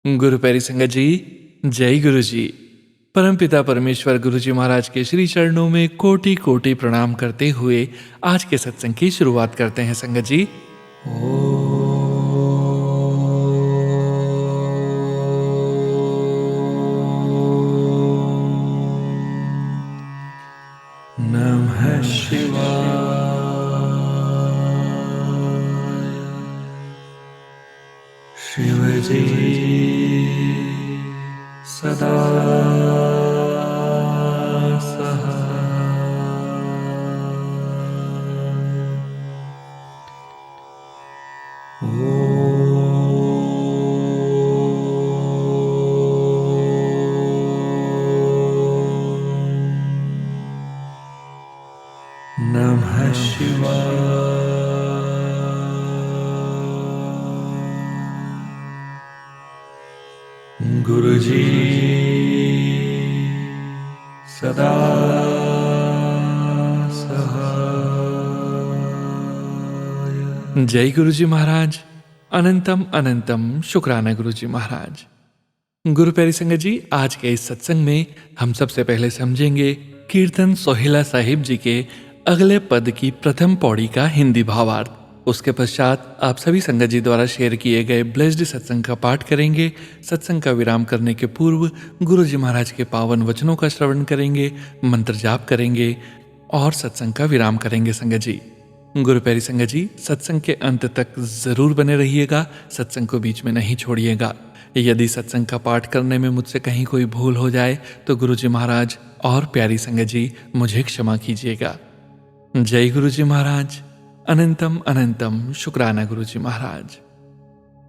गुरु प्यारी संगत जी, जय गुरु जी। परमपिता परमेश्वर गुरु जी महाराज के श्री चरणों में कोटि कोटि प्रणाम करते हुए आज के सत्संग की शुरुआत करते हैं संगत जी। नमः शिवाय। शिव जी सदा नमः शिवाय। गुरु जी सदा सहाय। जय गुरु जी महाराज। अनंतम अनंतम शुक्राना गुरु जी महाराज। गुरु प्यारी संगत जी, आज के इस सत्संग में हम सबसे पहले समझेंगे कीर्तन सोहिला साहिब जी के अगले पद की प्रथम पौड़ी का हिंदी भावार्थ। उसके पश्चात आप सभी संगत जी द्वारा शेयर किए गए ब्लेस्ड सत्संग का पाठ करेंगे। सत्संग का विराम करने के पूर्व गुरु जी महाराज के पावन वचनों का श्रवण करेंगे, मंत्र जाप करेंगे और सत्संग का विराम करेंगे संगत जी। गुरु प्यारी संगत जी, सत्संग के अंत तक जरूर बने रहिएगा, सत्संग को बीच में नहीं छोड़िएगा। यदि सत्संग का पाठ करने में मुझसे कहीं कोई भूल हो जाए तो गुरु जी महाराज और प्यारी संगत जी मुझे क्षमा कीजिएगा। जय गुरु जी महाराज। अनंतम अनंतम शुक्राना गुरु जी महाराज।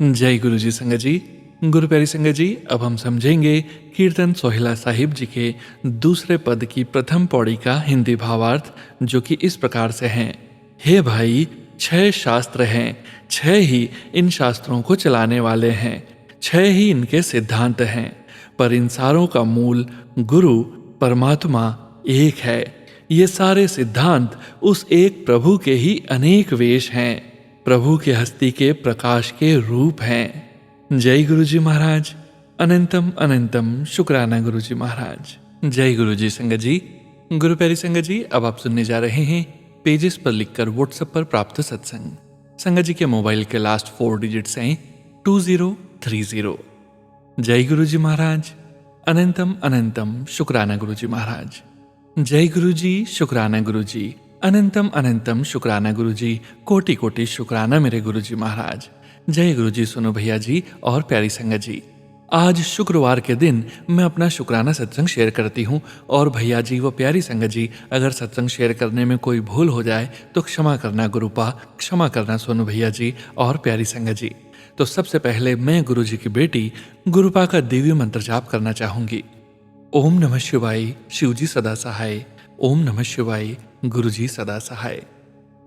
जय गुरु जी संगत जी। गुरु प्यारी संगत जी, अब हम समझेंगे कीर्तन सोहिला साहिब जी के दूसरे पद की प्रथम पौड़ी का हिंदी भावार्थ, जो कि इस प्रकार से हैं। हे भाई, 6 शास्त्र हैं, 6 ही इन शास्त्रों को चलाने वाले हैं, 6 ही इनके सिद्धांत हैं, पर इन सारों का मूल गुरु परमात्मा एक है। ये सारे सिद्धांत उस एक प्रभु के ही अनेक वेश हैं, प्रभु के हस्ती के प्रकाश के रूप हैं। जय गुरु जी महाराज। अनंतम अनंतम शुक्राना गुरु जी महाराज। जय गुरु जी संगत जी। गुरु प्यारी संगत जी, अब आप सुनने जा रहे हैं पेजेस पर लिखकर व्हाट्सएप पर प्राप्त सत्संग। संगत जी के मोबाइल के लास्ट 4 डिजिट्स हैं 2030। जय गुरु जी महाराज। अनंतम अनंतम शुक्राना गुरु जी महाराज। जय गुरु जी, शुक्राना गुरु जी। अनंतम अनंतम शुक्राना गुरु जी। कोटि कोटि शुक्राना मेरे गुरु जी महाराज। जय गुरु जी। सुनो भैया जी और प्यारी संगत जी, आज शुक्रवार के दिन मैं अपना शुक्राना सत्संग शेयर करती हूँ, और भैया जी व प्यारी संगत जी, अगर सत्संग शेयर करने में कोई भूल हो जाए तो क्षमा करना गुरुपा, क्षमा करना सोनू भैया जी और प्यारी संगत जी। तो सबसे पहले मैं गुरु जी की बेटी गुरुपा का दिव्य मंत्र जाप करना चाहूंगी। ओम नमः शिवाय, शिव जी सदा सहाय। ओम नमः शिवाय, गुरु जी सदा सहाय।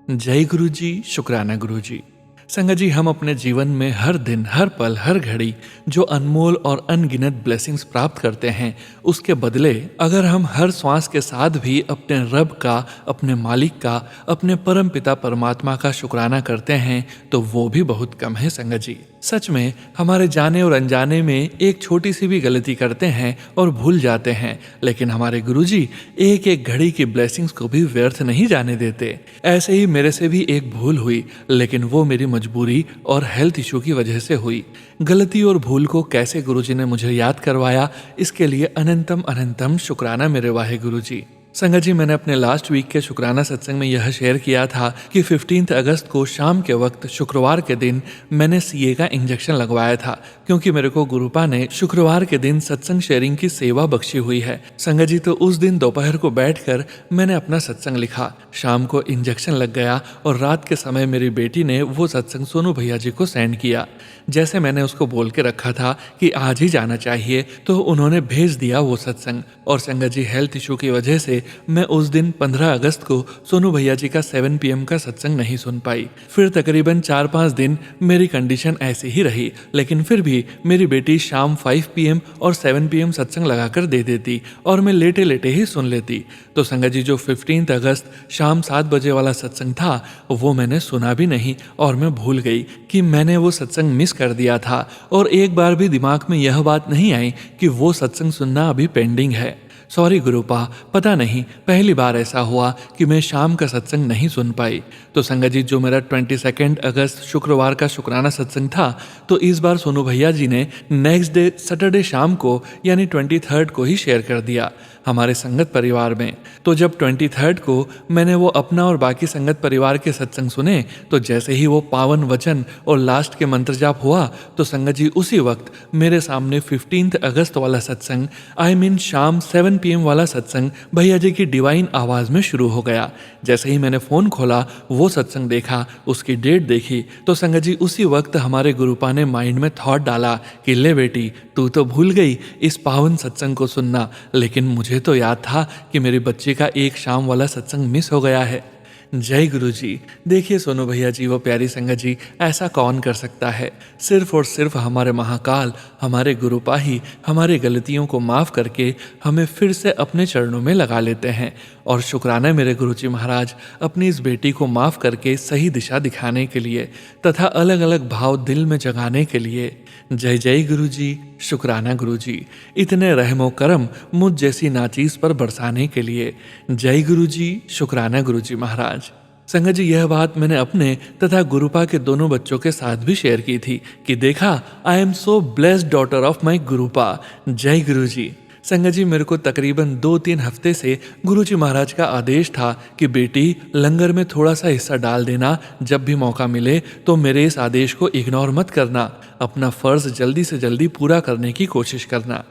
जय गुरु जी, शुक्राना गुरु जी। संगत जी, हम अपने जीवन में हर दिन, हर पल, हर घड़ी जो अनमोल और अनगिनत ब्लेसिंग्स प्राप्त करते हैं, उसके बदले अगर हम हर श्वास के साथ भी अपने रब का, अपने मालिक का, अपने परम पिता परमात्मा का शुक्राना करते हैं तो वो भी बहुत कम है संगत जी। सच में हमारे जाने और अनजाने में एक छोटी सी भी गलती करते हैं और भूल जाते हैं, लेकिन हमारे गुरुजी एक एक घड़ी की ब्लेसिंग्स को भी व्यर्थ नहीं जाने देते। ऐसे ही मेरे से भी एक भूल हुई, लेकिन वो मेरी मजबूरी और हेल्थ इशू की वजह से हुई। गलती और भूल को कैसे गुरुजी ने मुझे याद करवाया, इसके लिए अनंतम अनंतम शुक्राना मेरे वाहे गुरुजी। संगत जी, मैंने अपने लास्ट वीक के शुक्राना सत्संग में यह शेयर किया था कि 15 अगस्त को शाम के वक्त, शुक्रवार के दिन, मैंने सीए का इंजेक्शन लगवाया था, क्योंकि मेरे को गुरुपा ने शुक्रवार के दिन सत्संग शेयरिंग की सेवा बख्शी हुई है। संगत जी, तो उस दिन दोपहर को बैठकर मैंने अपना सत्संग लिखा, शाम को इंजेक्शन लग गया और रात के समय मेरी बेटी ने वो सत्संग सोनू भैया जी को सेंड किया। जैसे मैंने उसको बोल के रखा था कि आज ही जाना चाहिए, तो उन्होंने भेज दिया वो सत्संग। और संगत जी, हेल्थ इशू की वजह से मैं उस दिन 15 अगस्त को सोनू भैया जी का 7 PM का सत्संग नहीं सुन पाई। फिर तकरीबन 4-5 दिन मेरी कंडीशन ऐसी ही रही, लेकिन फिर भी मेरी बेटी शाम 5 PM और 7 PM सत्संग लगाकर दे देती और मैं लेटे लेटे ही सुन लेती। तो संगत जी, जो 15 अगस्त शाम 7 बजे वाला सत्संग था वो मैंने सुना भी नहीं और मैं भूल गई कि मैंने वो सत्संग मिस कर दिया था, और एक बार भी दिमाग में यह बात नहीं आई कि वो सत्संग सुनना अभी पेंडिंग है। सॉरी गुरुपा, पता नहीं पहली बार ऐसा हुआ कि मैं शाम का सत्संग नहीं सुन पाई। तो संगत जी, जो मेरा 22 अगस्त शुक्रवार का शुक्राना सत्संग था, तो इस बार सोनू भैया जी ने नेक्स्ट डे सैटरडे शाम को यानी 23 को ही शेयर कर दिया हमारे संगत परिवार में। तो जब 23 को मैंने वो अपना और बाकी संगत परिवार के सत्संग सुने, तो जैसे ही वो पावन वचन और लास्ट के मंत्र जाप हुआ, तो संगत जी उसी वक्त मेरे सामने 15 अगस्त वाला सत्संग, आई मीन शाम 7 PM वाला सत्संग भैया जी की डिवाइन आवाज़ में शुरू हो गया। जैसे ही मैंने फ़ोन खोला, वो सत्संग देखा, उसकी डेट देखी, तो संगत जी उसी वक्त हमारे गुरुपा ने माइंड में थॉट डाला कि ले बेटी, तू तो भूल गई इस पावन सत्संग को सुनना, लेकिन मुझे तो याद था कि मेरी बच्ची का एक शाम वाला सत्संग मिस हो गया है। जय गुरु जी। देखिए सोनू भैया जी, वो प्यारी संगत जी, ऐसा कौन कर सकता है? सिर्फ और सिर्फ हमारे महाकाल, हमारे गुरुपा ही हमारी गलतियों को माफ़ करके हमें फिर से अपने चरणों में लगा लेते हैं। और शुक्राना मेरे गुरुजी महाराज, अपनी इस बेटी को माफ़ करके सही दिशा दिखाने के लिए तथा अलग अलग भाव दिल में जगाने के लिए। जय जय गुरु जी, शुक्राना गुरु जी, इतने रहमो करम मुझ जैसी नाचीज पर बरसाने के लिए। जय गुरु जी, शुक्राना गुरु जी महाराज। संगत जी, यह बात मैंने अपने तथा गुरुपा के दोनों बच्चों के साथ भी शेयर की थी कि देखा, I am so blessed daughter of my गुरुपा। जय गुरु जी। संगत जी, मेरे को तकरीबन 2-3 हफ्ते से गुरुजी महाराज का आदेश था कि बेटी लंगर में थोड़ा सा हिस्सा डाल देना, जब भी मौका मिले तो मेरे इस आदेश को इग्नोर मत करना, अपना फ़र्ज़ जल्दी से जल्दी पूरा करने की कोशिश करना।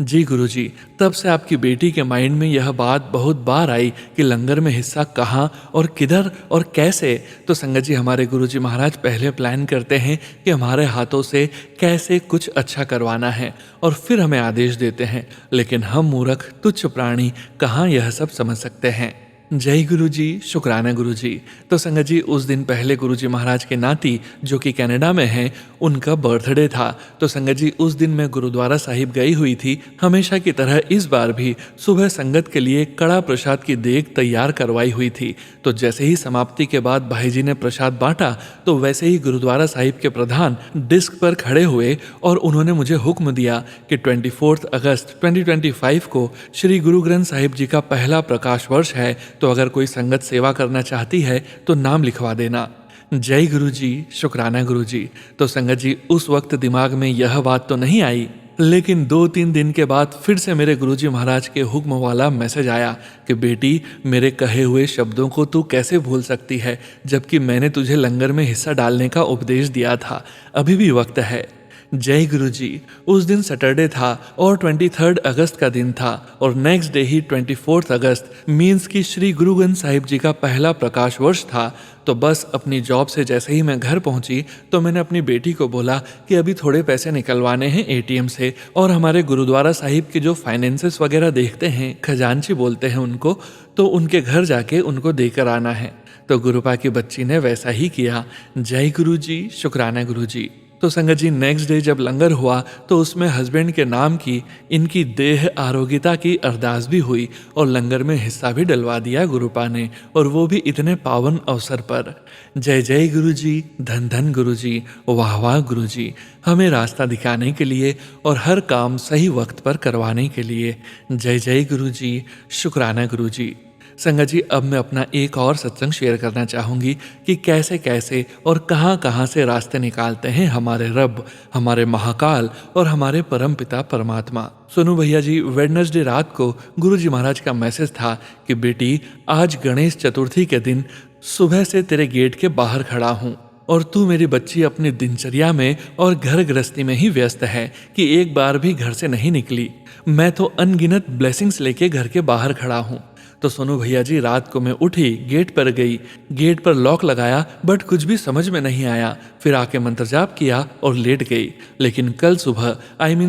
जी गुरुजी, तब से आपकी बेटी के माइंड में यह बात बहुत बार आई कि लंगर में हिस्सा कहाँ और किधर और कैसे। तो संगत जी, हमारे गुरुजी महाराज पहले प्लान करते हैं कि हमारे हाथों से कैसे कुछ अच्छा करवाना है और फिर हमें आदेश देते हैं, लेकिन हम मूर्ख तुच्छ प्राणी कहाँ यह सब समझ सकते हैं। जय गुरु जी, शुक्राना गुरु जी। तो संगत जी, उस दिन पहले गुरुजी महाराज के नाती जो कि कनाडा में हैं, उनका बर्थडे था। तो संगत जी, उस दिन मैं गुरुद्वारा साहिब गई हुई थी। हमेशा की तरह इस बार भी सुबह संगत के लिए कड़ा प्रसाद की देग तैयार करवाई हुई थी। तो जैसे ही समाप्ति के बाद भाई जी ने प्रसाद बांटा, तो वैसे ही गुरुद्वारा साहिब के प्रधान डिस्क पर खड़े हुए और उन्होंने मुझे हुक्म दिया कि 24 अगस्त 2025 को श्री गुरु ग्रंथ साहिब जी का पहला प्रकाश वर्ष है, तो अगर कोई संगत सेवा करना चाहती है तो नाम लिखवा देना। जय गुरु जी, शुक्राना गुरु जी। तो संगत जी, उस वक्त दिमाग में यह बात तो नहीं आई, लेकिन 2-3 दिन के बाद फिर से मेरे गुरुजी महाराज के हुक्म वाला मैसेज आया कि बेटी, मेरे कहे हुए शब्दों को तू कैसे भूल सकती है, जबकि मैंने तुझे लंगर में हिस्सा डालने का उपदेश दिया था, अभी भी वक्त है। जय गुरु जी। उस दिन सैटरडे था और 23 अगस्त का दिन था और नेक्स्ट डे ही 24 अगस्त मीन्स कि श्री गुरु ग्रंथ साहिब जी का पहला प्रकाश वर्ष था। तो बस अपनी जॉब से जैसे ही मैं घर पहुंची, तो मैंने अपनी बेटी को बोला कि अभी थोड़े पैसे निकलवाने हैं ATM से, और हमारे गुरुद्वारा साहिब के जो फाइनेंसेस वगैरह देखते हैं, खजांची बोलते हैं उनको, तो उनके घर जाके उनको देकर आना है। तो गुरुपा की बच्ची ने वैसा ही किया। जय गुरु जी, शुक्राना गुरु जी। तो संगत जी, नेक्स्ट डे जब लंगर हुआ तो उसमें हस्बैंड के नाम की इनकी देह आरोग्यता की अरदास भी हुई और लंगर में हिस्सा भी डलवा दिया गुरुपा ने, और वो भी इतने पावन अवसर पर। जय जय गुरु जी, धन धन गुरु जी, वाह वाह गुरु जी, हमें रास्ता दिखाने के लिए और हर काम सही वक्त पर करवाने के लिए। जय जय गुरु जी, शुक्राना गुरु जी। संगत जी, अब मैं अपना एक और सत्संग शेयर करना चाहूँगी कि कैसे कैसे और कहाँ कहाँ से रास्ते निकालते हैं हमारे रब, हमारे महाकाल और हमारे परम पिता परमात्मा। सोनू भैया जी, वेडनेसडे रात को गुरुजी महाराज का मैसेज था कि बेटी, आज गणेश चतुर्थी के दिन सुबह से तेरे गेट के बाहर खड़ा हूँ और तू मेरी बच्ची अपनी दिनचर्या में और घर गृहस्थी में ही व्यस्त है कि एक बार भी घर से नहीं निकली। मैं तो अनगिनत ब्लेसिंग्स लेके घर के बाहर खड़ा हूँ। तो सोनू भैया जी, रात को मैं उठी, गेट पर गई, गेट पर लॉक लगाया, बट कुछ भी समझ में नहीं आया। फिर आके मंत्र जाप किया और लेट गई। लेकिन कल सुबह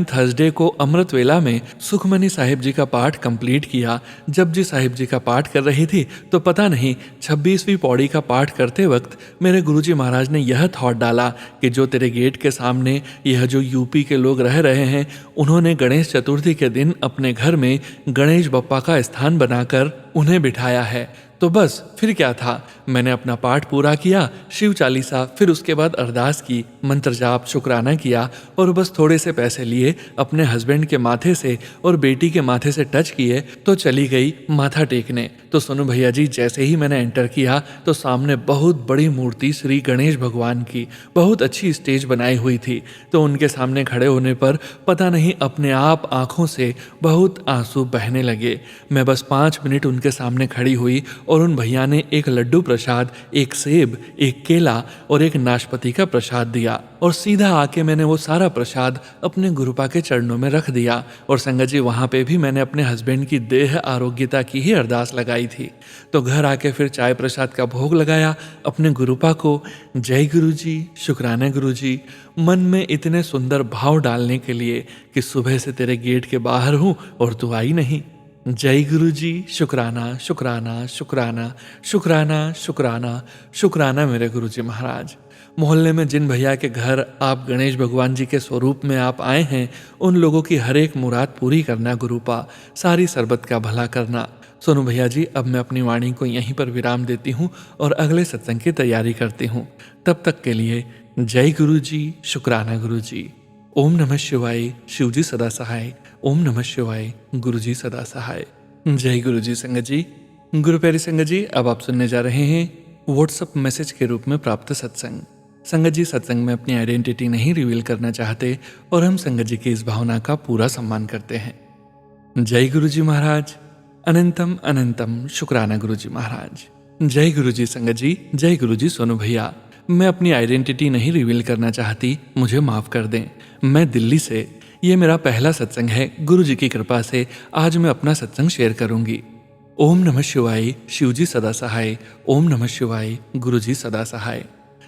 थर्सडे को अमृत वेला में सुखमनी साहिब जी का पाठ कंप्लीट किया। जपजी साहिब जी का पाठ कर रही थी तो पता नहीं 26वीं पौड़ी का पाठ करते वक्त मेरे गुरुजी महाराज ने यह थॉट डाला कि जो तेरे गेट के सामने यह जो यूपी के लोग रह रहे हैं, उन्होंने गणेश चतुर्थी के दिन अपने घर में गणेश बप्पा का स्थान बनाकर उन्हें बिठाया है। तो बस फिर क्या था, मैंने अपना पाठ पूरा किया, शिव चालीसा, फिर उसके बाद अरदास की, मंत्र जाप, शुक्राना किया और बस थोड़े से पैसे लिए, अपने हस्बैंड के माथे से और बेटी के माथे से टच किए तो चली गई माथा टेकने। तो सोनू भैया जी, जैसे ही मैंने एंटर किया तो सामने बहुत बड़ी मूर्ति श्री गणेश भगवान की, बहुत अच्छी स्टेज बनाई हुई थी। तो उनके सामने खड़े होने पर पता नहीं अपने आप आंखों से बहुत आंसू बहने लगे। मैं बस 5 मिनट उनके सामने खड़ी हुई और उन भैया ने एक लड्डू प्रसाद, एक सेब, एक केला और एक नाशपाती का प्रसाद दिया और सीधा आके मैंने वो सारा प्रसाद अपने गुरुपा के चरणों में रख दिया। और संगत जी, वहाँ पे भी मैंने अपने हस्बैंड की देह आरोग्यता की ही अरदास लगाई थी। तो घर आके फिर चाय प्रसाद का भोग लगाया अपने गुरुपा को। जय गुरु जी, शुक्राना गुरु जी, मन में इतने सुंदर भाव डालने के लिए कि सुबह से तेरे गेट के बाहर हूँ और तू आई नहीं। जय गुरु जी, शुक्राना शुक्राना शुक्राना शुक्राना शुक्राना शुक्राना मेरे गुरु जी महाराज। मोहल्ले में जिन भैया के घर आप गणेश भगवान जी के स्वरूप में आप आए हैं, उन लोगों की हर एक मुराद पूरी करना गुरुपा, सारी सरबत का भला करना। सोनू भैया जी, अब मैं अपनी वाणी को यहीं पर विराम देती हूँ और अगले सत्संग की तैयारी करती हूँ। तब तक के लिए जय गुरु जी, शुक्राना गुरु जी। ओम नमः शिवाय, शिव जी सदा सहाय। ओम नमः शिवाय, गुरु जी सदा सहाय। जय गुरु जी। संगत जी, गुरु प्यारी संगत जी, अब आप सुनने जा रहे हैं व्हाट्सएप मैसेज के रूप में प्राप्त सत्संग। संगत जी, सत्संग में अपनी आइडेंटिटी नहीं रिवील करना चाहते और हम संगत जी की इस भावना का पूरा सम्मान करते हैं। जय गुरु जी महाराज। अनंतम अनंतम शुक्राना गुरु जी महाराज। जय गुरु जी संगत जी। जय गुरु जी। सोनू भैया, मैं अपनी आइडेंटिटी नहीं रिवील करना चाहती, मुझे माफ कर दें। मैं दिल्ली से, ये मेरा पहला सत्संग है। गुरु जी की कृपा से आज मैं अपना सत्संग शेयर करूंगी। ओम नमः शिवाय, शिव जी सदा सहाय। ओम नमः शिवाय, गुरु जी सदा सहाय।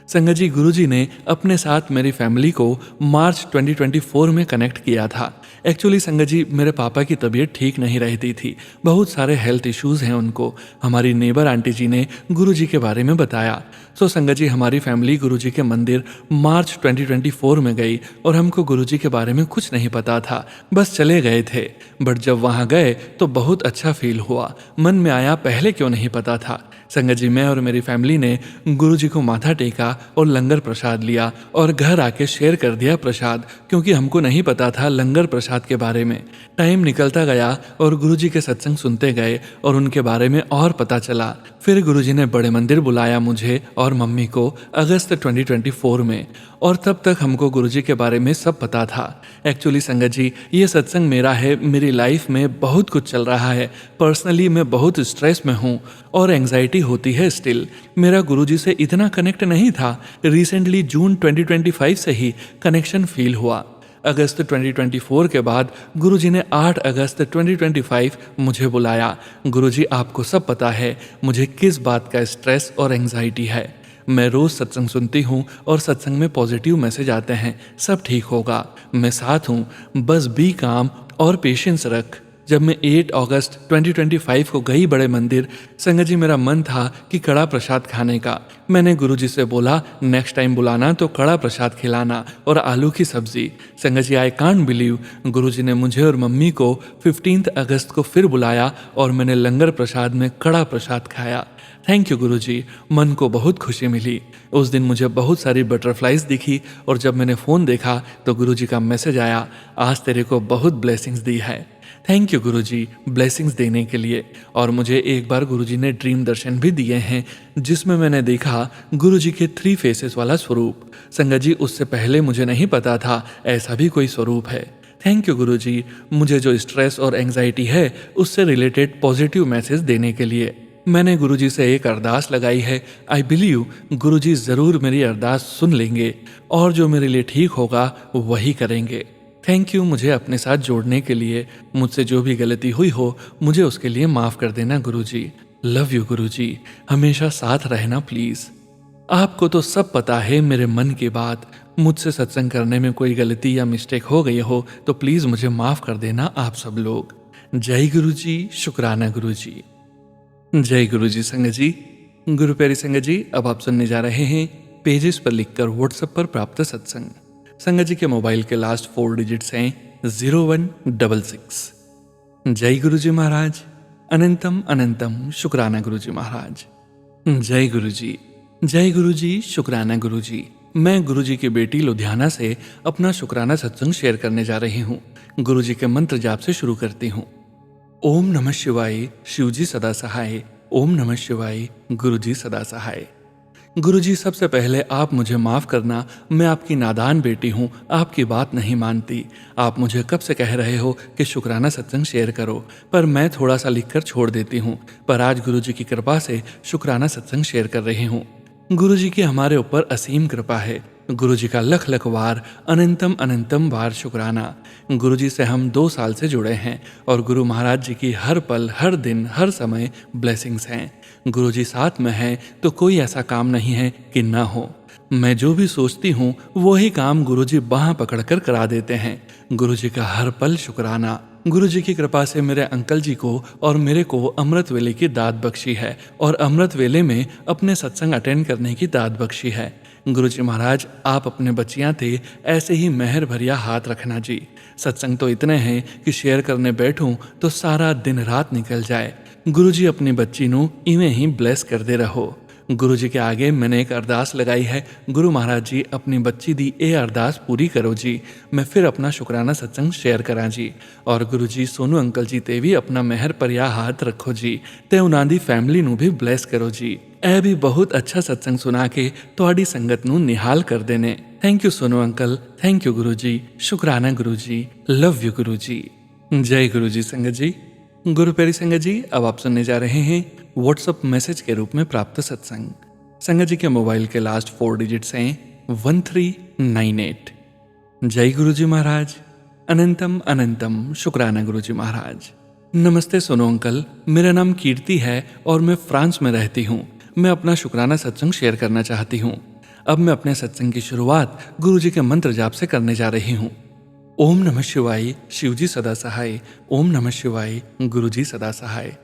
संगत जी, गुरु जी ने अपने साथ मेरी फैमिली को मार्च 2024 में कनेक्ट किया था। एक्चुअली संगत जी, मेरे पापा की तबीयत ठीक नहीं रहती थी, बहुत सारे हेल्थ इश्यूज हैं उनको। हमारी नेबर आंटी जी ने गुरु जी के बारे में बताया। सो संगत जी, हमारी फैमिली गुरु जी के मंदिर मार्च 2024 में गई और हमको गुरु जी के बारे में कुछ नहीं पता था, बस चले गए थे। बट जब वहाँ गए तो बहुत अच्छा फील हुआ, मन में आया पहले क्यों नहीं पता था। संगत जी, मैं और मेरी फैमिली ने गुरु जी को माथा टेका और लंगर प्रसाद लिया और घर आके शेयर कर दिया प्रसाद, क्योंकि हमको नहीं पता था लंगर प्रसाद के बारे में। टाइम निकलता गया और गुरु जी के सत्संग सुनते गए और उनके बारे में और पता चला। फिर गुरु जी ने बड़े मंदिर बुलाया मुझे और मम्मी को अगस्त 2024 में, और तब तक हमको गुरु जी के बारे में सब पता था। एक्चुअली संगत जी, ये सत्संग मेरा है। मेरी लाइफ में बहुत कुछ चल रहा है। पर्सनली मैं बहुत स्ट्रेस में हूँ और एंग्जाइटी होती है स्टिल। मेरा गुरु जी से इतना कनेक्ट नहीं था। रिसेंटली जून 2025 से ही कनेक्शन फील हुआ। अगस्त 2024 के बाद गुरुजी ने 8 अगस्त 2025 मुझे बुलाया। गुरुजी, आपको सब पता है मुझे किस बात का स्ट्रेस और एंग्जाइटी है। मैं रोज सत्संग सुनती हूँ और सत्संग में पॉजिटिव मैसेज आते हैं, सब ठीक होगा, मैं साथ हूँ, बस बी काम और पेशेंस रख। जब मैं 8 अगस्त 2025 को गई बड़े मंदिर, संगत जी मेरा मन था कि कड़ा प्रसाद खाने का। मैंने गुरुजी से बोला नेक्स्ट टाइम बुलाना तो कड़ा प्रसाद खिलाना और आलू की सब्जी। संगत जी, आई कांट बिलीव, गुरुजी ने मुझे और मम्मी को 15 अगस्त को फिर बुलाया और मैंने लंगर प्रसाद में कड़ा प्रसाद खाया। थैंक यू गुरुजी, मन को बहुत खुशी मिली। उस दिन मुझे बहुत सारी बटरफ्लाइज दिखी और जब मैंने फ़ोन देखा तो गुरुजी का मैसेज आया, आज तेरे को बहुत ब्लेसिंग्स दी है। थैंक यू गुरुजी ब्लेसिंग्स देने के लिए। और मुझे एक बार गुरुजी ने ड्रीम दर्शन भी दिए हैं, जिसमें मैंने देखा गुरुजी के 3 फेसेस वाला स्वरूप। संगत जी, उससे पहले मुझे नहीं पता था ऐसा भी कोई स्वरूप है। थैंक यू गुरुजी, मुझे जो स्ट्रेस और एंग्जाइटी है उससे रिलेटेड पॉजिटिव मैसेज देने के लिए। मैंने गुरुजी से एक अरदास लगाई है। आई बिलीव गुरुजी ज़रूर मेरी अरदास सुन लेंगे और जो मेरे लिए ठीक होगा वही करेंगे। थैंक यू मुझे अपने साथ जोड़ने के लिए। मुझसे जो भी गलती हुई हो मुझे उसके लिए माफ़ कर देना गुरुजी। लव यू गुरुजी, हमेशा साथ रहना प्लीज़। आपको तो सब पता है मेरे मन की बात। मुझसे सत्संग करने में कोई गलती या मिस्टेक हो गई हो तो प्लीज मुझे माफ कर देना आप सब लोग। जय गुरु जी, शुक्राना गुरु जी। जय गुरु जी संगत जी। गुरु प्यारी संगत जी, अब आप सुनने जा रहे हैं पेजेस पर लिखकर व्हाट्सएप पर प्राप्त सत्संग। संगत जी के मोबाइल के लास्ट 4 डिजिट्स हैं 0166। जय गुरु जी महाराज। अनंतम अनंतम शुक्राना गुरु जी महाराज। जय गुरु जी। जय गुरु जी, शुक्राना गुरु जी। मैं गुरु जी की बेटी लुधियाना से अपना शुक्राना सत्संग शेयर करने जा रही हूँ। गुरु जी के मंत्र जाप से शुरू करती हूँ। ओम नमः शिवाय, शिव जी सदा सहाय। ओम नमः शिवाय, गुरु जी सदा सहाय। गुरु जी, सबसे पहले आप मुझे माफ करना। मैं आपकी नादान बेटी हूँ, आपकी बात नहीं मानती। आप मुझे कब से कह रहे हो कि शुक्राना सत्संग शेयर करो, पर मैं थोड़ा सा लिखकर छोड़ देती हूँ। पर आज गुरु जी की कृपा से शुक्राना सत्संग शेयर कर रही हूँ। गुरु जी की हमारे ऊपर असीम कृपा है। गुरु जी का लख लख वार, अनंतम अनंतम वार शुक्राना। गुरु जी से हम 2 साल से जुड़े हैं और गुरु महाराज जी की हर पल, हर दिन, हर समय ब्लेसिंग्स हैं। गुरु जी साथ में हैं तो कोई ऐसा काम नहीं है कि ना हो। मैं जो भी सोचती हूँ वही काम गुरु जी बाह पकड़कर करा देते हैं। गुरु जी का हर पल शुक्राना। गुरु जी की कृपा से मेरे अंकल जी को और मेरे को अमृत वेले की दात बख्शी है और अमृत वेले में अपने सत्संग अटेंड करने की दात बख्शी है। गुरु जी महाराज, आप अपने बच्चियां थे, ऐसे ही मेहर भरिया हाथ रखना जी। सत्संग तो इतने हैं कि शेयर करने बैठूं तो सारा दिन रात निकल जाए। गुरु जी अपनी बच्ची नू इवें ही ब्लेस करते रहो। गुरु जी के आगे मैंने एक अरदास लगाई है। गुरु महाराज जी, अपनी बच्ची दी ए अरदास पूरी करो जी। मैं फिर अपना शुक्राना सत्संग शेयर करा जी। और गुरु जी, सोनू अंकल जी ते भी अपना मेहर परिया हाथ रखो जी। ते उन्हां दी फैमिली नू भी ब्लेस करो जी। ए भी बहुत अच्छा सत्संग सुना के तुहाडी संगत नू निहाल कर देने। Thank you Sonu uncle, thank you गुरु जी, शुक्राना गुरु जी, लव यू गुरु जी। जय गुरु जी संगत जी। गुरु प्यारी संगत जी, अब आप सुनने जा रहे हैं व्हाट्सएप मैसेज के रूप में प्राप्त सत्संग। संगत जी के मोबाइल के लास्ट 4 डिजिट्स हैं 1398। जय गुरु जी महाराज। अनंतम अनंतम शुक्राना गुरु जी महाराज। नमस्ते सोनू अंकल, मेरा नाम कीर्ति है और मैं फ्रांस में रहती हूँ। मैं अपना शुक्राना सत्संग शेयर करना चाहती हूँ। अब मैं अपने सत्संग की शुरुआत गुरु जी के मंत्र जाप से करने जा रही हूँ। ओम नमः शिवाय, शिव जी सदा सहाय। ओम नमः शिवाय, गुरु जी सदा सहाय।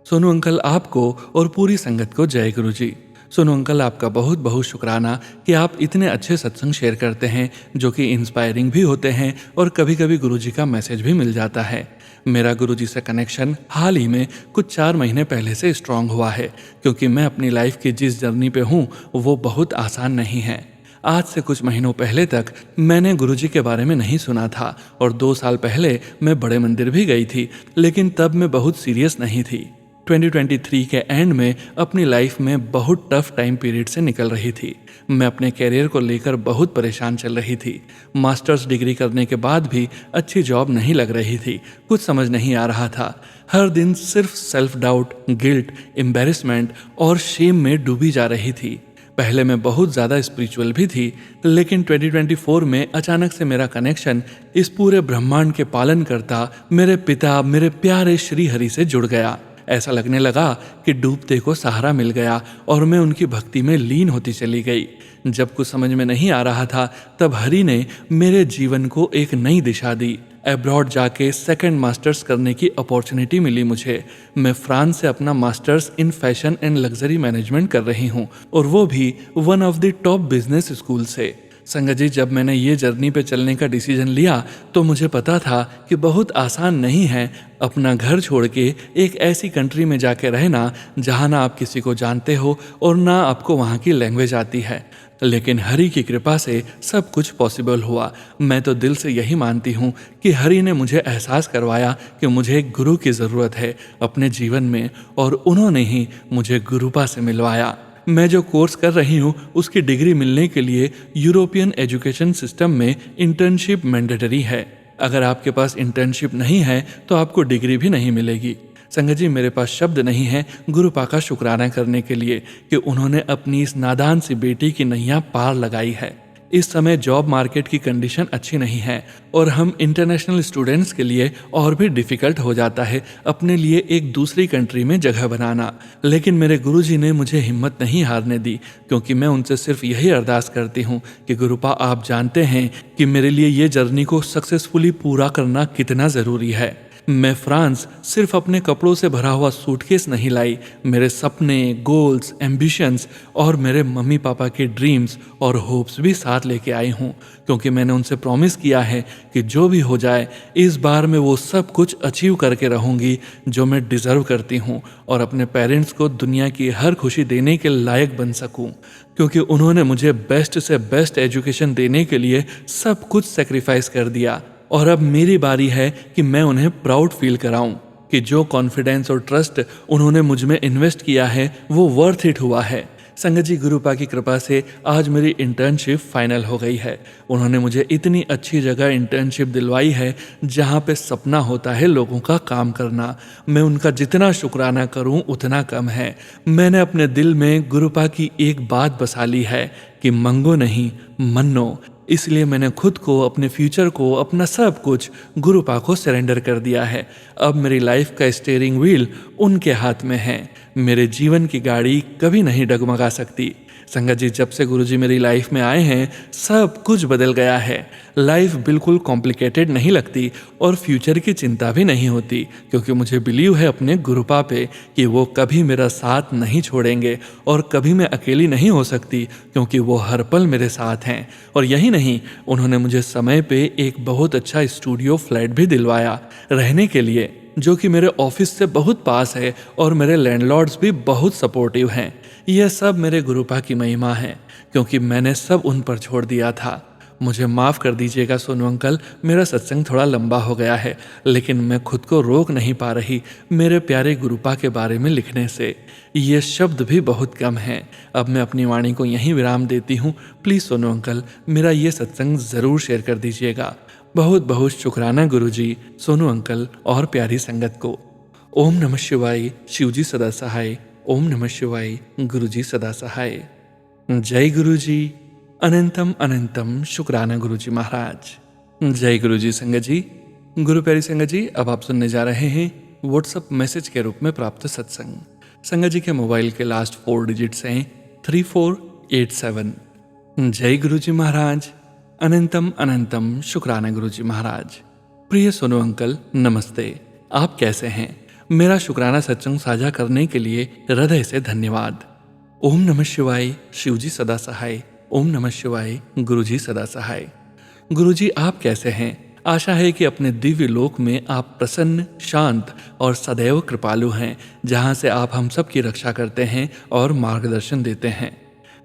सोनू अंकल, आपको और पूरी संगत को जय गुरु जी। सोनू अंकल, आपका बहुत बहुत शुक्राना कि आप इतने अच्छे सत्संग शेयर करते हैं जो कि इंस्पायरिंग भी होते हैं और कभी कभी गुरु जी का मैसेज भी मिल जाता है। मेरा गुरु जी से कनेक्शन हाल ही में कुछ 4 महीने पहले से स्ट्रांग हुआ है, क्योंकि मैं अपनी लाइफ की जिस जर्नी पे हूँ वो बहुत आसान नहीं है। आज से कुछ महीनों पहले तक मैंने गुरु जी के बारे में नहीं सुना था और 2 साल पहले मैं बड़े मंदिर भी गई थी, लेकिन तब मैं बहुत सीरियस नहीं थी। 2023 के एंड में अपनी लाइफ में बहुत टफ टाइम पीरियड से निकल रही थी। मैं अपने कैरियर को लेकर बहुत परेशान चल रही थी। मास्टर्स डिग्री करने के बाद भी अच्छी जॉब नहीं लग रही थी। कुछ समझ नहीं आ रहा था। हर दिन सिर्फ सेल्फ डाउट, गिल्ट, एम्बेरसमेंट और शेम में डूबी जा रही थी। पहले मैं बहुत ज़्यादा स्पिरिचुअल भी थी, लेकिन 2024 में अचानक से मेरा कनेक्शन इस पूरे ब्रह्मांड के पालन करता मेरे पिता, मेरे प्यारे श्री हरि से जुड़ गया। ऐसा लगने लगा कि डूबते को सहारा मिल गया और मैं उनकी भक्ति में लीन होती चली गई। जब कुछ समझ में नहीं आ रहा था तब हरि ने मेरे जीवन को एक नई दिशा दी। अब्रॉड जाके सेकंड मास्टर्स करने की अपॉर्चुनिटी मिली मुझे। मैं फ्रांस से अपना masters in fashion and luxury management कर रही हूँ और वो भी one of the top business school से। संगत जी, जब मैंने ये जर्नी पे चलने का डिसीजन लिया तो मुझे पता था कि बहुत आसान नहीं है अपना घर छोड़ के एक ऐसी कंट्री में जाके रहना जहाँ ना आप किसी को जानते हो और ना आपको वहाँ की लैंग्वेज आती है। लेकिन हरि की कृपा से सब कुछ पॉसिबल हुआ। मैं तो दिल से यही मानती हूँ कि हरि ने मुझे एहसास करवाया कि मुझे एक गुरु की ज़रूरत है अपने जीवन में, और उन्होंने ही मुझे गुरुपा से मिलवाया। मैं जो कोर्स कर रही हूँ उसकी डिग्री मिलने के लिए यूरोपियन एजुकेशन सिस्टम में इंटर्नशिप मैंडेटरी है। अगर आपके पास इंटर्नशिप नहीं है तो आपको डिग्री भी नहीं मिलेगी। संगत जी, मेरे पास शब्द नहीं है गुरुपा का शुक्राना करने के लिए कि उन्होंने अपनी इस नादान सी बेटी की नैया पार लगाई है। इस समय जॉब मार्केट की कंडीशन अच्छी नहीं है और हम इंटरनेशनल स्टूडेंट्स के लिए और भी डिफ़िकल्ट हो जाता है अपने लिए एक दूसरी कंट्री में जगह बनाना। लेकिन मेरे गुरुजी ने मुझे हिम्मत नहीं हारने दी, क्योंकि मैं उनसे सिर्फ यही अरदास करती हूँ कि गुरुपा, आप जानते हैं कि मेरे लिए ये जर्नी को सक्सेसफुली पूरा करना कितना ज़रूरी है। मैं फ्रांस सिर्फ अपने कपड़ों से भरा हुआ सूटकेस नहीं लाई, मेरे सपने, गोल्स, एम्बिशंस और मेरे मम्मी पापा के ड्रीम्स और होप्स भी साथ लेके आई हूँ, क्योंकि मैंने उनसे प्रॉमिस किया है कि जो भी हो जाए इस बार मैं वो सब कुछ अचीव करके रहूँगी जो मैं डिज़र्व करती हूँ और अपने पेरेंट्स को दुनिया की हर खुशी देने के लायक बन सकूँ, क्योंकि उन्होंने मुझे बेस्ट से बेस्ट एजुकेशन देने के लिए सब कुछ सेक्रीफाइस कर दिया। और अब मेरी बारी है कि मैं उन्हें प्राउड फील कराऊं कि जो कॉन्फिडेंस और ट्रस्ट उन्होंने मुझ में इन्वेस्ट किया है वो वर्थ इट हुआ है। संगत जी, गुरुपा की कृपा से आज मेरी इंटर्नशिप फाइनल हो गई है। उन्होंने मुझे इतनी अच्छी जगह इंटर्नशिप दिलवाई है जहाँ पे सपना होता है लोगों का काम करना। मैं उनका जितना शुक्राना करूँ उतना कम है। मैंने अपने दिल में गुरुपा की एक बात बसा ली है कि मंगो नहीं मन्नो। इसलिए मैंने खुद को, अपने फ्यूचर को, अपना सब कुछ गुरुपा को सरेंडर कर दिया है। अब मेरी लाइफ का स्टीयरिंग व्हील उनके हाथ में है। मेरे जीवन की गाड़ी कभी नहीं डगमगा सकती। संगत जी, जब से गुरुजी मेरी लाइफ में आए हैं सब कुछ बदल गया है। लाइफ बिल्कुल कॉम्प्लिकेटेड नहीं लगती और फ्यूचर की चिंता भी नहीं होती, क्योंकि मुझे बिलीव है अपने गुरुपा पे कि वो कभी मेरा साथ नहीं छोड़ेंगे और कभी मैं अकेली नहीं हो सकती, क्योंकि वो हर पल मेरे साथ हैं। और यही नहीं, उन्होंने मुझे समय पे एक बहुत अच्छा स्टूडियो फ्लैट भी दिलवाया रहने के लिए, जो कि मेरे ऑफिस से बहुत पास है और मेरे लैंडलॉर्ड्स भी बहुत सपोर्टिव हैं। यह सब मेरे गुरुपा की महिमा है, क्योंकि मैंने सब उन पर छोड़ दिया था। मुझे माफ़ कर दीजिएगा सोनू अंकल, मेरा सत्संग थोड़ा लंबा हो गया है, लेकिन मैं खुद को रोक नहीं पा रही मेरे प्यारे गुरुपा के बारे में लिखने से। ये शब्द भी बहुत कम हैं। अब मैं अपनी वाणी को यहीं विराम देती हूँ। प्लीज़ सोनू अंकल, मेरा ये सत्संग ज़रूर शेयर कर दीजिएगा। बहुत बहुत शुक्राना गुरुजी, सोनू अंकल और प्यारी संगत को। ओम नमः शिवाय। शिवजी सदा सहाय। ओम नमः शिवाय। गुरुजी सदा सहाय। जय गुरुजी। अनंतम अनंतम शुक्राना गुरुजी महाराज। जय गुरुजी संगत जी। गुरु प्यारी संगत जी, अब आप सुनने जा रहे हैं व्हाट्सएप मैसेज के रूप में प्राप्त सत्संग। संगत जी के मोबाइल के लास्ट 4 डिजिट्स हैं 3487। जय गुरुजी महाराज। अनंतम अनंतम शुक्राना गुरुजी महाराज। प्रिय सोनू अंकल, नमस्ते। आप कैसे हैं? मेरा शुक्राना सत्संग साझा करने के लिए हृदय से धन्यवाद। ओम नमः शिवाय। शिवजी सदा सहाय। ओम नमः शिवाय। गुरुजी सदा सहाय। गुरुजी, आप कैसे हैं? आशा है कि अपने दिव्य लोक में आप प्रसन्न, शांत और सदैव कृपालु हैं, जहां से आप हम सब की रक्षा करते हैं और मार्गदर्शन देते हैं।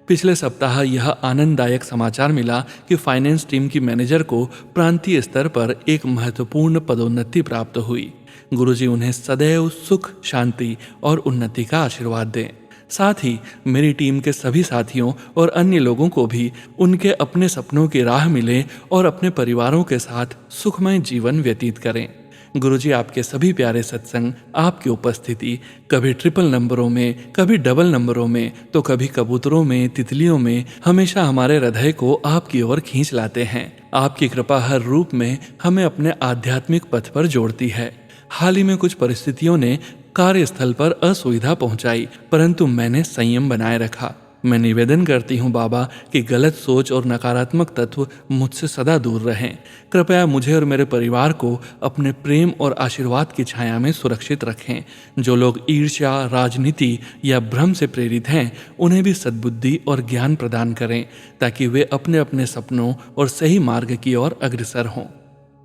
पिछले सप्ताह यह आनंददायक समाचार मिला कि फाइनेंस टीम की मैनेजर को प्रांतीय स्तर पर एक महत्वपूर्ण पदोन्नति प्राप्त हुई। गुरुजी उन्हें सदैव सुख, शांति और उन्नति का आशीर्वाद दें। साथ ही मेरी टीम के सभी साथियों और अन्य लोगों को भी उनके अपने सपनों की राह मिले और अपने परिवारों के साथ सुखमय जीवन व्यतीत करें। गुरुजी, आपके सभी प्यारे सत्संग, आपकी उपस्थिति कभी ट्रिपल नंबरों में, कभी डबल नंबरों में, तो कभी कबूतरों में, तितलियों में, हमेशा हमारे हृदय को आपकी ओर खींच लाते हैं। आपकी कृपा हर रूप में हमें अपने आध्यात्मिक पथ पर जोड़ती है। हाल ही में कुछ परिस्थितियों ने कार्यस्थल पर असुविधा पहुंचाई, परंतु मैंने संयम बनाए रखा। मैं निवेदन करती हूँ बाबा कि गलत सोच और नकारात्मक तत्व मुझसे सदा दूर रहें। कृपया मुझे और मेरे परिवार को अपने प्रेम और आशीर्वाद की छाया में सुरक्षित रखें। जो लोग ईर्ष्या, राजनीति या भ्रम से प्रेरित हैं, उन्हें भी सद्बुद्धि और ज्ञान प्रदान करें, ताकि वे अपने अपने सपनों और सही मार्ग की ओर अग्रसर हों।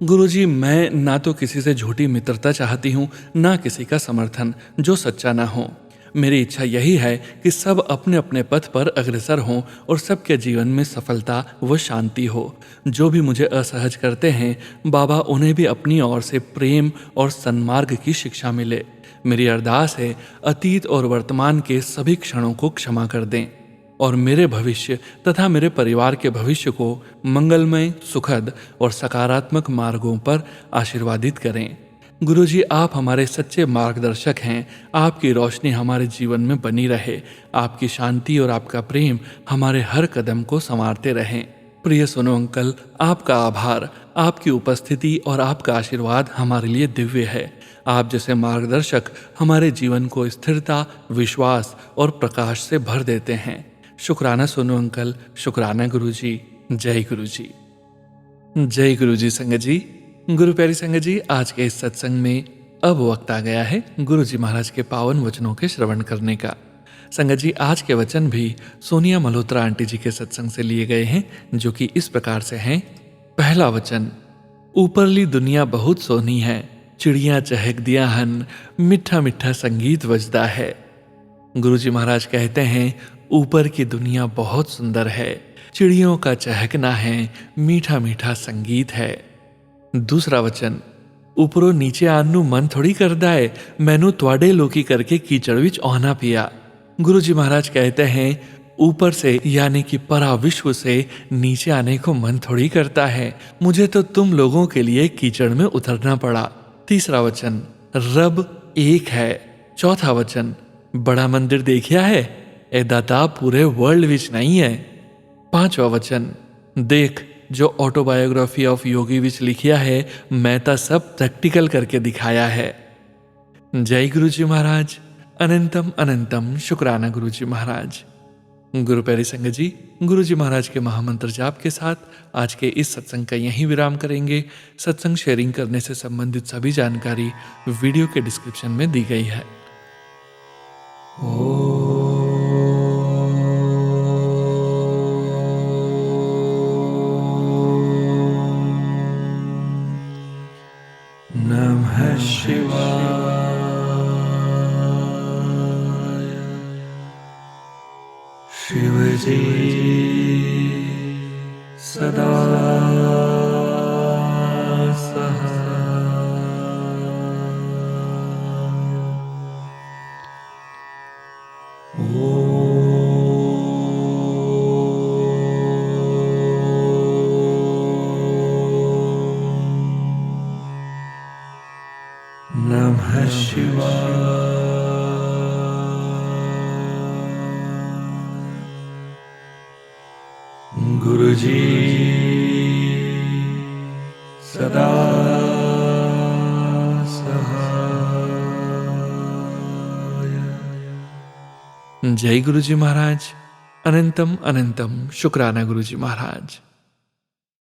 गुरुजी, मैं ना तो किसी से झूठी मित्रता चाहती हूँ, ना किसी का समर्थन जो सच्चा ना हो। मेरी इच्छा यही है कि सब अपने अपने पथ पर अग्रसर हों और सबके जीवन में सफलता व शांति हो। जो भी मुझे असहज करते हैं, बाबा उन्हें भी अपनी ओर से प्रेम और सन्मार्ग की शिक्षा मिले। मेरी अरदास है, अतीत और वर्तमान के सभी क्षणों को क्षमा कर दें और मेरे भविष्य तथा मेरे परिवार के भविष्य को मंगलमय, सुखद और सकारात्मक मार्गों पर आशीर्वादित करें। गुरुजी, आप हमारे सच्चे मार्गदर्शक हैं। आपकी रोशनी हमारे जीवन में बनी रहे। आपकी शांति और आपका प्रेम हमारे हर कदम को संवारते रहें। प्रिय सोनू अंकल, आपका आभार, आपकी उपस्थिति और आपका आशीर्वाद हमारे लिए दिव्य है। आप जैसे मार्गदर्शक हमारे जीवन को स्थिरता, विश्वास और प्रकाश से भर देते हैं। शुक्राना सोनू अंकल, शुक्राना गुरुजी। जय गुरुजी। जय गुरुजी संगत जी। गुरु प्यारी संगत जी, आज के इस सत्संग में अब वक्त आ गया है गुरुजी महाराज के पावन वचनों के श्रवण करने का। संगत जी, आज के वचन भी सोनिया मल्होत्रा आंटी जी के सत्संग से लिए गए हैं, जो कि इस प्रकार से हैं। पहला वचन, ऊपरली दुनिया बहुत सोनी है, चिड़िया चहक दिया हन, मिठा मिठा संगीत बजदा है। गुरुजी महाराज कहते हैं, ऊपर की दुनिया बहुत सुंदर है, चिड़ियों का चहकना है, मीठा मीठा संगीत है। दूसरा वचन, ऊपरों नीचे आनू मन थोड़ी करदा है, मैनू त्वाडे लोकी करके कीचड़ विच औना पिया। गुरुजी महाराज कहते हैं, ऊपर से यानी कि परा विश्व से नीचे आने को मन थोड़ी करता है, मुझे तो तुम लोगों के लिए कीचड़ में उतरना पड़ा। तीसरा वचन, रब एक है। चौथा वचन, बड़ा मंदिर देखिया है, ए दाता पूरे वर्ल्ड विच नहीं है। पांचवा वचन, देख जो ऑटोबायोग्राफी ऑफ योगी विच लिखिया है, मैं तो सब प्रैक्टिकल करके दिखाया है। जय गुरुजी महाराज। अनंतम अनंतम शुक्राना गुरुजी महाराज। गुरु प्यारी संगत जी, गुरुजी महाराज के महामंत्र जाप के साथ आज के इस सत्संग का यहीं विराम करेंगे। सत्संग शेयरिंग करने से संबंधित सभी जानकारी वीडियो के डिस्क्रिप्शन में दी गई है। नमः शिवाय। शिवजी सदा नमः शिवाय। गुरुजी सदा सहाय। जय गुरुजी महाराज। अनंतम अनंतम शुक्राना गुरुजी महाराज।